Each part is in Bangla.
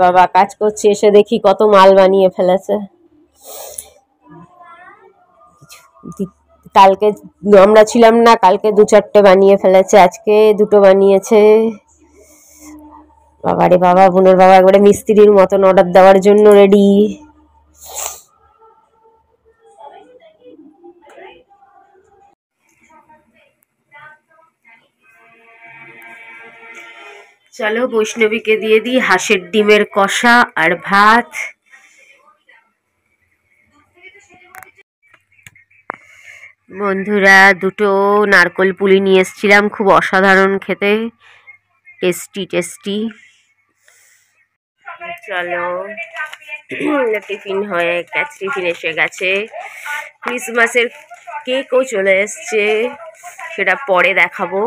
বাবা কাজ করছি, এসে দেখি কত মাল বানিয়ে ফেলেছে। কালকে আমরা ছিলাম না, কালকে 2-4টে বানিয়ে ফেলেছে, আজকে 2টো বানিয়েছে। বাবারে বাবা, বোনের বাবা একবারে মিস্ত্রির মতন অর্ডার দেওয়ার জন্য রেডি। চলো বৈষ্ণবীকে দিয়ে দিই হাঁসের ডিমের কষা আর ভাত। বন্ধুরা, 2টো নারকোল পুলি নিয়ে এসেছিলাম, খুব অসাধারণ খেতে, টেস্টি টেস্টি। চলো টিফিন হয়ে গেছে, টিফিন এসে গেছে। ক্রিসমাসের কেকও চলে এসছে, সেটা পরে দেখাবো।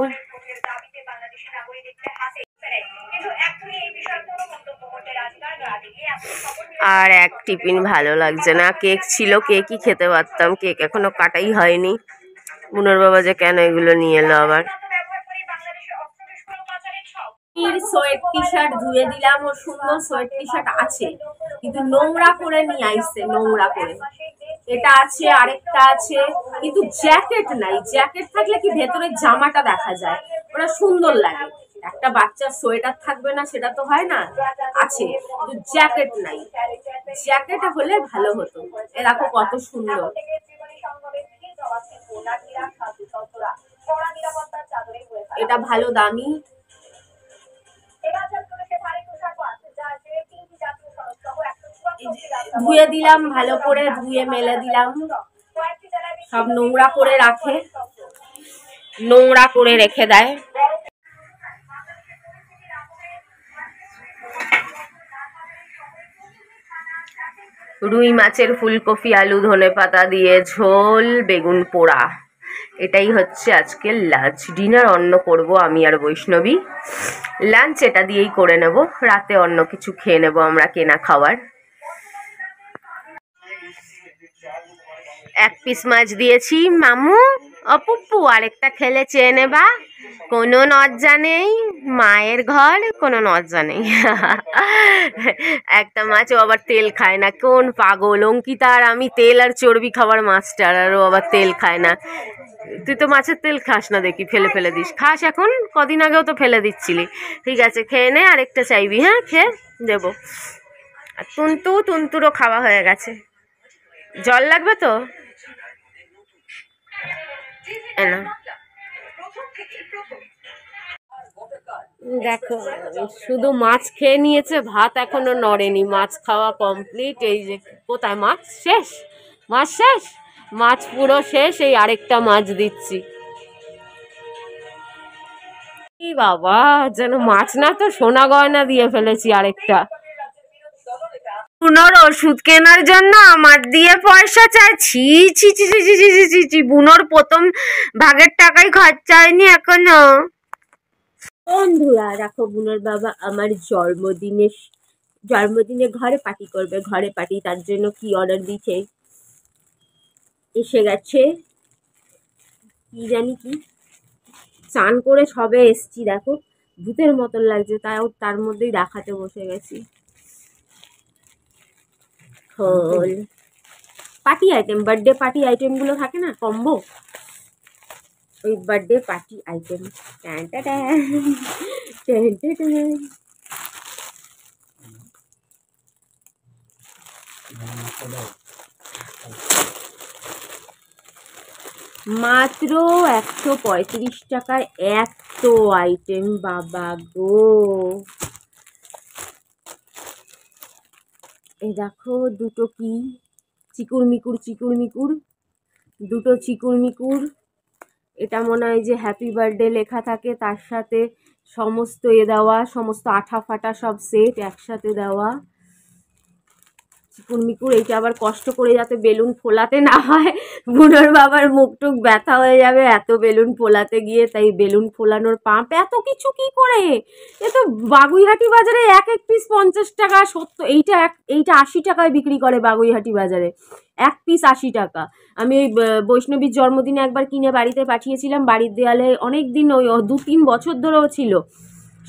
আর এক টিফিন ভালো লাগছে না, কেক ছিল, কেকই খেতে পারতাম, কেক এখনো কাটাই হয়নি। মুনোর বাবা যে কেন এগুলো নিয়ে এলো আবার। সোয়েট টি শার্ট ধুয়ে দিলাম, ওর সুন্দর সোয়েট টি শার্ট আছে, কিন্তু নোংরা করে নিয়ে আইছে, নোংরা করে। এটা আছে, আরেকটা আছে, কিন্তু জ্যাকেট নাই। জ্যাকেট থাকলে কি ভেতরের জামাটা দেখা যায়, ওটা সুন্দর লাগে। একটা বাচ্চার সোয়েটার থাকবে না, সেটা তো হয় না, আছে, কিন্তু জ্যাকেট নাই। জ্যাকেট হলে ভালো হতো। এ দেখো কত সুন্দর, এটা ভালো দামি। ধুয়ে দিলাম ভালো করে, ধুয়ে মেলে দিলাম। সব নোংরা করে রাখে, নোংরা করে রেখে দেয়। রুই মাছের ফুলকপি আলু ধনেপাতা দিয়ে ঝোল, বেগুন পোড়া, এটাই হচ্ছে আজকে লাঞ্চ। ডিনার অন্য করব আমি আর বৈষ্ণবী, লাঞ্চ এটা দিয়েই করে নেব, রাতে অন্য কিছু খেয়ে নেব আমরা, কেনা খাবার। 1 পিস মাছ দিয়েছি মামু, অপুপু আরেকটা খেলে চেয়ে নেবা, কোনো লজ্জা নেই, মায়ের ঘর, কোনো লজ্জা নেই। একটা মাছ, ও আবার তেল খায় না, কোন পাগল। অঙ্কিতা আর আমি তেল আর চর্বি খাবার মাস্টার, আর ও আবার তেল খায় না। তুই তো মাছের তেল খাস না দেখি, ফেলে ফেলে দিস। খাস এখন, কদিন আগেও তো ফেলে দিচ্ছিলি। ঠিক আছে খেয়ে নে, আরেকটা চাইবি? হ্যাঁ খেয়ে দেবো। আর তুন্তুরও খাওয়া হয়ে গেছে। জল লাগবে তো? দেখো শুধু মাছ খেয়ে নিয়েছে, ভাত এখনো নড়েনি, মাছ খাওয়া কমপ্লিট। এই যে কোথায় মাছ শেষ, মাছ শেষ, মাছ পুরো শেষ, এই আরেকটা মাছ দিচ্ছি। কি বাবা, যেন মাছ না তো সোনা গয়না দিয়ে ফেলেছি আরেকটা। বুনোর ওষুধ কেনার জন্য আমার দিয়ে পয়সা চাইছি, ছি ছি ছি ছি ছি ছি ছি। বুনোর প্রথম ভাগের টাকাই খরচা হয়নি এখনো। বন্ধুরা দেখো, বুনোর বাবা আমার জন্মদিনে ঘরে পার্টি করবে, ঘরে পার্টি, তার জন্য কি অর্ডার দিচ্ছে, এসে গেছে, কি জানি কি। চান করে সবে এসছি, দেখো ভূতের মতন লাগছে, তাও তার মধ্যেই দেখাতে বসে গেছি। খোল party item, birthday party item গুলো থাকে না কম্বো, ওই বার্থডে পার্টি আইটেম। মাত্র 135 টাকায় এত আইটেম, বাবা গো। এই দেখো দুটো কি চিকুর মিকুর, দুটো চিকুর মিকুর। এটা মনে হয় যে হ্যাপি বার্থডে লেখা থাকে, তার সাথে সমস্ত দেওয়া, সমস্ত আঠা ফাটা সব সেট একসাথে দেওয়া চিকুর মিকুর। এইটা আবার কষ্ট করে যাতে বেলুন ফোলাতে না হয়, বুনোর বাবার মুখ টুক ব্যথা হয়ে যাবে এত বেলুন ফোলাতে গিয়ে, তাই বেলুন ফোলানোর পাম্প। এত কিছু কি করে, এ তো বাগুইহাটি বাজারে এক পিস 50 টাকা, 70, এইটা 80 টাকায় বিক্রি করে বাগুইহাটি বাজারে, 1 পিস 80 টাকা। আমি ওই বৈষ্ণবীর জন্মদিনে একবার কিনে বাড়িতে পাঠিয়েছিলাম, বাড়ির দেয়ালে অনেক দিন, ওই 2-3 বছর ধরেও ছিল,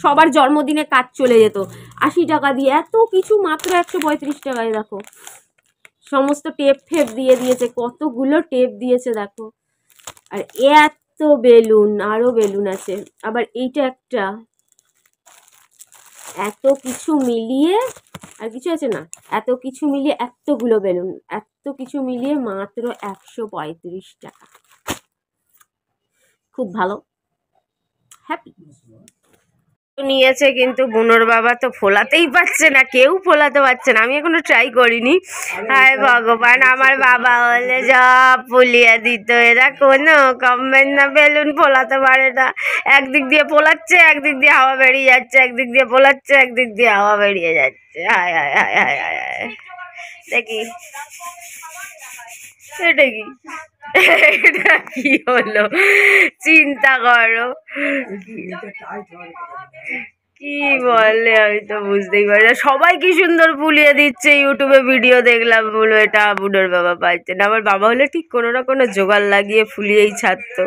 সবার জন্মদিনে কাজ চলে যেত। 80 টাকা দিয়ে এত কিছু মাত্র 135 টাকায়। দেখো সমস্ত টেপ ফেপ দিয়ে দিয়েছে, কতগুলো টেপ দিয়েছে দেখো। আর এত বেলুন, আরো বেলুন আছে। আবার এইটা একটা, এত কিছু মিলিয়ে আর কিছু আছে না, এত কিছু মিলিয়ে এতগুলো বেলুন, এত কিছু মিলিয়ে মাত্র 135 টাকা। খুব ভালো, হ্যাপি। নিয়েছে কিন্তু বুনোর বাবা তো ফোলাতেই পারছে না, কেউ ফোলাতে পারছে না। আমি এখনো ট্রাই করিনি। হায় ভগবান, আমার বাবা হলে সব ফুলিয়ে দিত। এরা কোনো কমেন্ট না, বেলুন ফোলাতে পারে না। একদিক দিয়ে ফোলাচ্ছে, একদিক দিয়ে হাওয়া বেরিয়ে যাচ্ছে, একদিক দিয়ে ফোলাচ্ছে, একদিক দিয়ে হাওয়া বেরিয়ে যাচ্ছে। হায় হায় হায় হায় হায় হায়। দেখি এটা কি, এটা কি হলো চিন্তা করো। কি বলে আমি তো বুঝতেই পারি না। সবাই কি সুন্দর ফুলিয়ে দিচ্ছে, ইউটিউবে ভিডিও দেখলাম, বলো এটা বুনোর বাবা পাচ্ছে না। আমার বাবা হলে ঠিক কোনো না কোনো জোগাড় লাগিয়ে ফুলিয়েই ছাড়তো।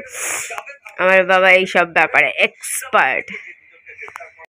আমার বাবা এইসব ব্যাপারে এক্সপার্ট।